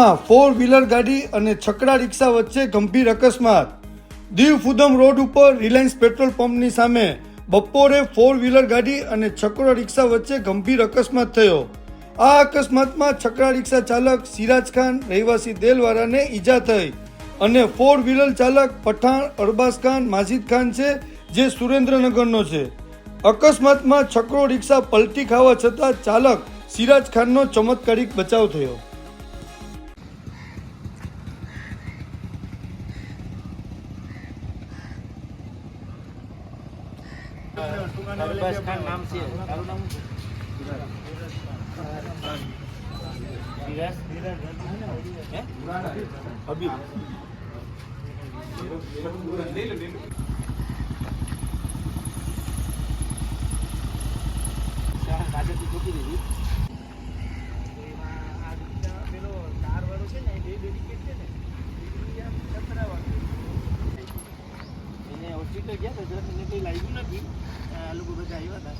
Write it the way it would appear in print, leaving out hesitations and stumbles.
દીવમાં 4 વ્હીલર ગાડી અને છકડા રિક્ષા વચ્ચે ગંભીર અકસ્માત। દીવ ફુદમ રોડ ઉપર રિલાયન્સ પેટ્રોલ પંપની સામે બપોરે 4 વ્હીલર ગાડી અને છકડો રિક્ષા વચ્ચે ગંભીર અકસ્માત થયો। આ અકસ્માતમાં છકડા રિક્ષા ચાલક સિરાજ ખાન રહેવાસી દેલવારાને ઈજા થઈ અને 4 વ્હીલર ચાલક પઠાણ અરબાઝ ખાન માજીદ ખાન છે, જે સુરેન્દ્રનગરનો છે। અકસ્માતમાં છકડો રિક્ષા પલટી ખાવા છતાં ચાલક સિરાજ ખાનનો ચમત્કારિક બચાવ થયો। अरबाज खान नाम से ताરું નામ ધીરજ હે હબીબ કાજેથી જોતી દીધી પેલો કાર વાળો છે ને બે બેરિકેડ છે ને એને હોસ્પિટલ ગયા તો એને કંઈ લાગ્યું નથી। આ લોકો બધા આવ્યા હતા